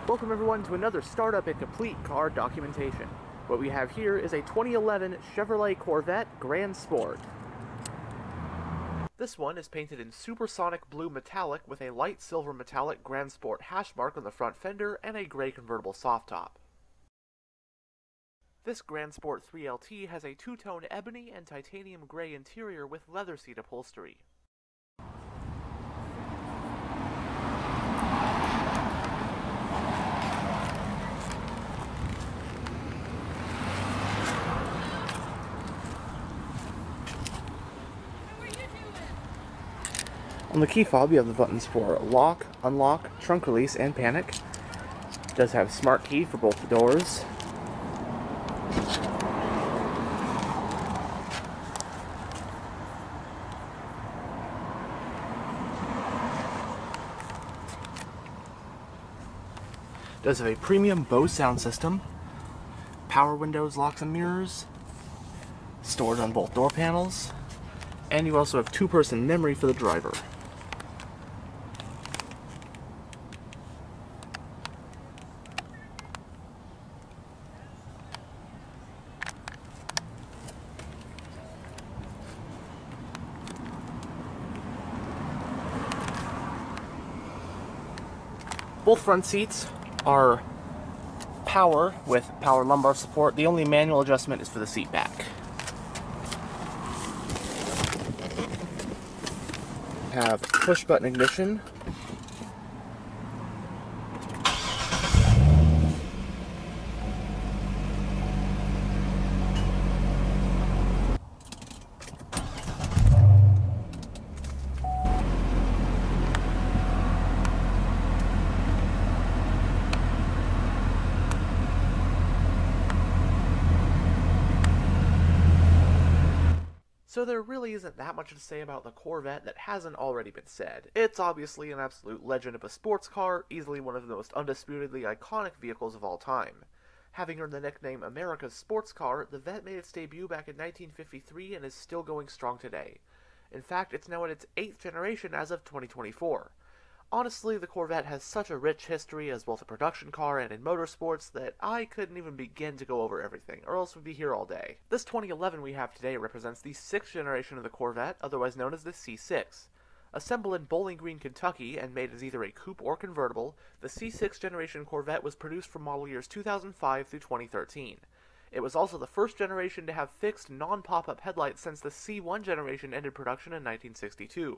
Welcome everyone to another Startup and Complete car documentation. What we have here is a 2011 Chevrolet Corvette Grand Sport. This one is painted in supersonic blue metallic with a light silver metallic Grand Sport hash mark on the front fender and a gray convertible soft top. This Grand Sport 3LT has a two-tone ebony and titanium gray interior with leather seat upholstery. On the key fob, you have the buttons for lock, unlock, trunk release, and panic. It does have smart key for both the doors. It does have a premium Bose sound system, power windows, locks and mirrors, storage on both door panels, and you also have two-person memory for the driver. Both front seats are power with power lumbar support. The only manual adjustment is for the seat back. Have push button ignition. So there really isn't that much to say about the Corvette that hasn't already been said. It's obviously an absolute legend of a sports car, easily one of the most undisputedly iconic vehicles of all time. Having earned the nickname America's sports car, the Vette made its debut back in 1953 and is still going strong today. In fact, it's now in its 8th generation as of 2024. Honestly, the Corvette has such a rich history as both a production car and in motorsports that I couldn't even begin to go over everything, or else we'd be here all day. This 2011 we have today represents the 6th generation of the Corvette, otherwise known as the C6. Assembled in Bowling Green, Kentucky, and made as either a coupe or convertible, the C6 generation Corvette was produced from model years 2005 through 2013. It was also the first generation to have fixed, non-pop-up headlights since the C1 generation ended production in 1962.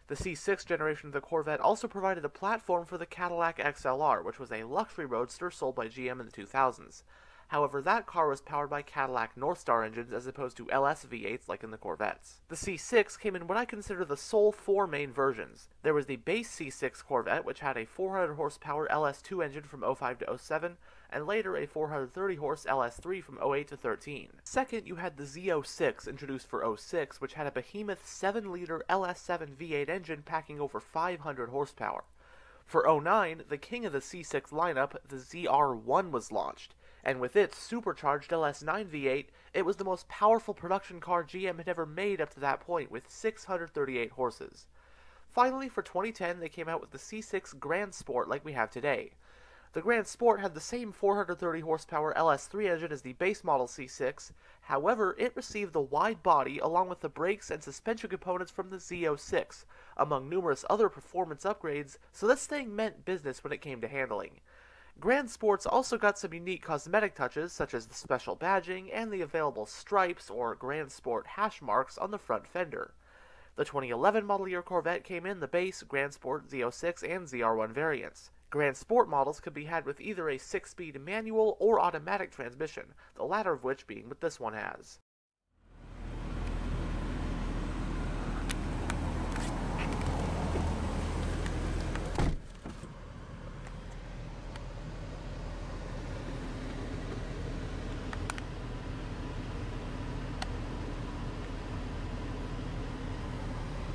The C6 generation of the Corvette also provided a platform for the Cadillac XLR, which was a luxury roadster sold by GM in the 2000s. However, that car was powered by Cadillac Northstar engines as opposed to LS V8s like in the Corvettes. The C6 came in what I consider the sole 4 main versions. There was the base C6 Corvette, which had a 400 horsepower LS2 engine from 05 to 07, and later a 430 horse LS3 from 08 to 13. Second, you had the Z06 introduced for 06, which had a behemoth 7-liter LS7 V8 engine packing over 500 horsepower. For 09, the king of the C6 lineup, the ZR1 was launched, and with its supercharged LS9 V8, it was the most powerful production car GM had ever made up to that point, with 638 horses. Finally, for 2010, they came out with the C6 Grand Sport like we have today. The Grand Sport had the same 430 horsepower LS3 engine as the base model C6, however, it received the wide body along with the brakes and suspension components from the Z06, among numerous other performance upgrades, so this thing meant business when it came to handling. Grand Sports also got some unique cosmetic touches, such as the special badging and the available stripes or Grand Sport hash marks on the front fender. The 2011 model year Corvette came in the base, Grand Sport, Z06, and ZR1 variants. Grand Sport models could be had with either a 6-speed manual or automatic transmission, the latter of which being what this one has.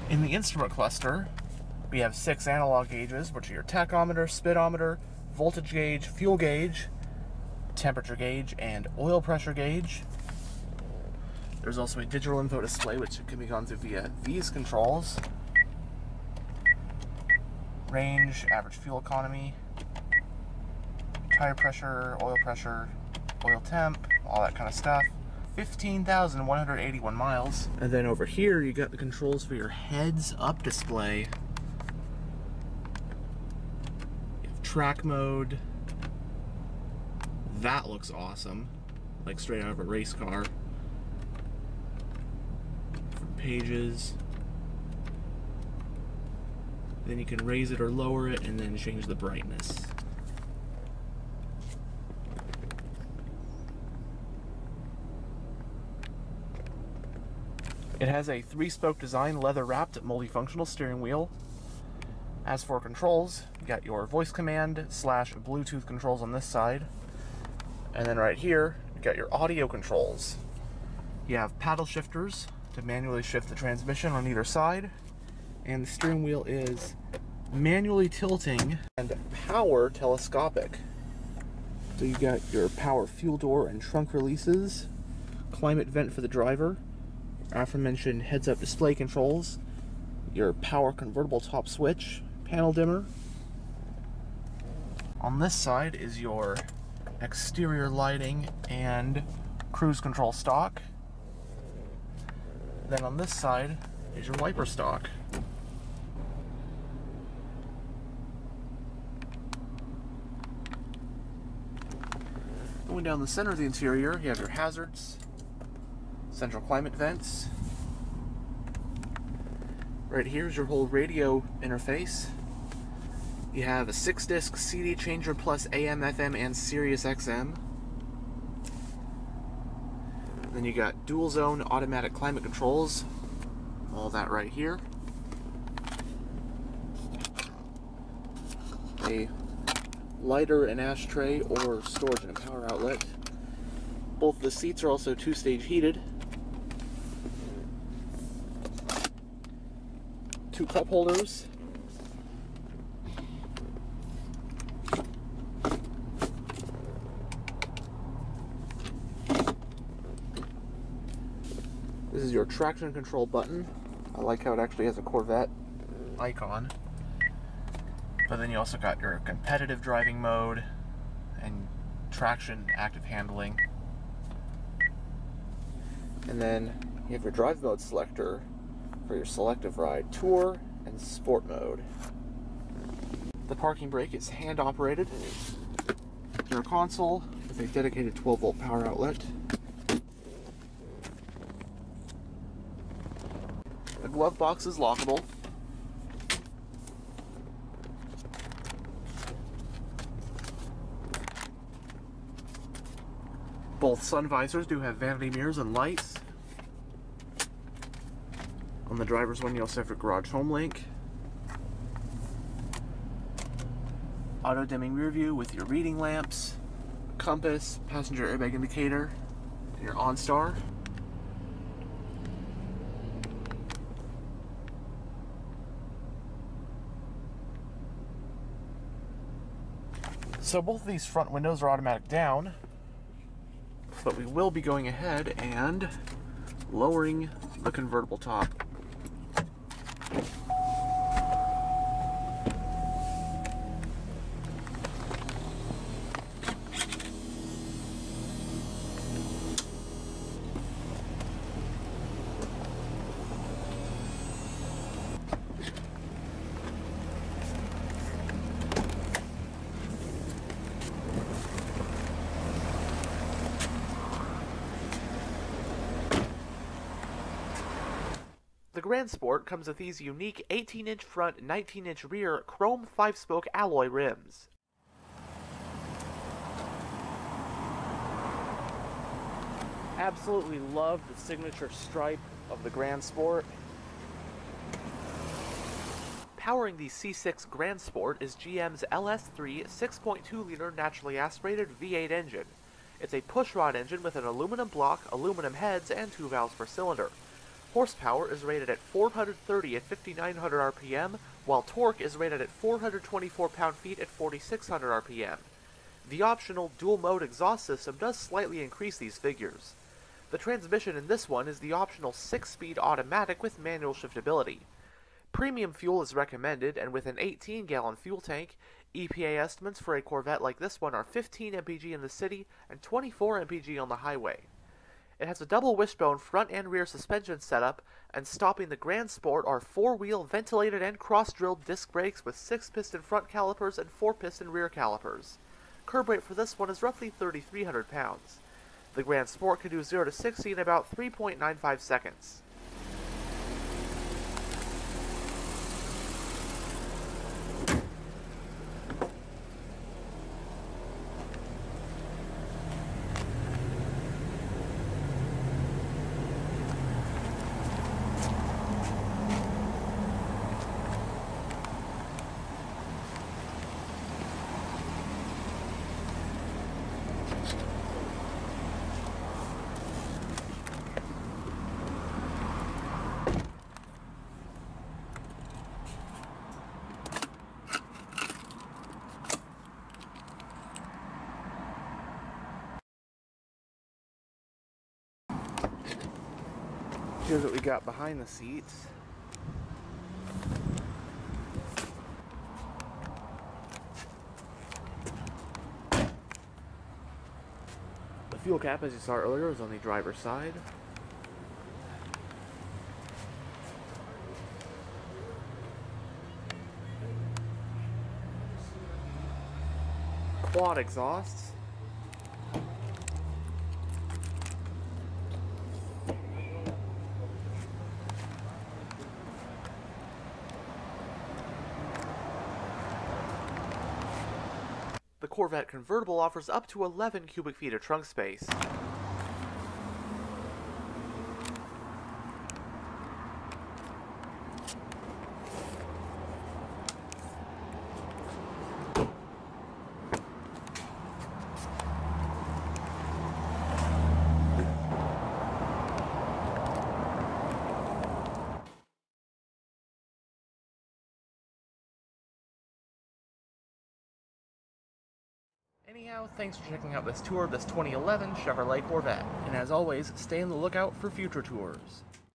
In the instrument cluster, we have 6 analog gauges, which are your tachometer, speedometer, voltage gauge, fuel gauge, temperature gauge, and oil pressure gauge. There's also a digital info display, which can be gone through via these controls. Range, average fuel economy, tire pressure, oil temp, all that kind of stuff. 15,181 miles. And then over here, you got the controls for your heads-up display. You have track mode. That looks awesome. Like straight out of a race car. Different pages. Then you can raise it or lower it and then change the brightness. It has a 3-spoke design, leather-wrapped, multifunctional steering wheel. As for controls, you got your voice command / Bluetooth controls on this side. And then right here, you got your audio controls. You have paddle shifters to manually shift the transmission on either side. And the steering wheel is manually tilting and power telescopic. So you got your power fuel door and trunk releases, climate vent for the driver, aforementioned heads-up display controls, your power convertible top switch, panel dimmer. On this side is your exterior lighting and cruise control stock. Then on this side is your wiper stock. Going down the center of the interior, you have your hazards, central climate vents. Right here is your whole radio interface. You have a 6-disc CD changer plus AM, FM, and Sirius XM. Then you got dual zone automatic climate controls. All that right here. A lighter and ashtray or storage and a power outlet. Both the seats are also 2-stage heated. 2 cup holders. This is your traction control button. I like how it actually has a Corvette icon. But then you also got your competitive driving mode and traction active handling. And then you have your drive mode selector for your selective ride, tour, and sport mode. The parking brake is hand operated. Your console with a dedicated 12-volt power outlet. The glove box is lockable. Both Sunvisors do have vanity mirrors and lights. On the driver's one, you also have your garage home link. Auto dimming rear view with your reading lamps, compass, passenger airbag indicator, and your OnStar. So both of these front windows are automatic down, but we will be going ahead and lowering the convertible top. The Grand Sport comes with these unique 18-inch front, 19-inch rear chrome 5-spoke alloy rims. Absolutely love the signature stripe of the Grand Sport. Powering the C6 Grand Sport is GM's LS3 6.2-liter naturally aspirated V8 engine. It's a pushrod engine with an aluminum block, aluminum heads, and 2 valves per cylinder. Horsepower is rated at 430 at 5,900 RPM, while torque is rated at 424 pound-feet at 4,600 RPM. The optional dual-mode exhaust system does slightly increase these figures. The transmission in this one is the optional 6-speed automatic with manual shiftability. Premium fuel is recommended, and with an 18-gallon fuel tank, EPA estimates for a Corvette like this one are 15 mpg in the city and 24 mpg on the highway. It has a double wishbone front and rear suspension setup, and stopping the Grand Sport are 4-wheel ventilated and cross-drilled disc brakes with 6-piston front calipers and 4-piston rear calipers. Curb weight for this one is roughly 3,300 pounds. The Grand Sport can do 0 to 60 in about 3.95 seconds. Here's what we got behind the seats. The fuel cap, as you saw earlier, is on the driver's side. Quad exhausts. The Corvette Convertible offers up to 11 cubic feet of trunk space. Anyhow, thanks for checking out this tour of this 2011 Chevrolet Corvette, and as always, stay on the lookout for future tours.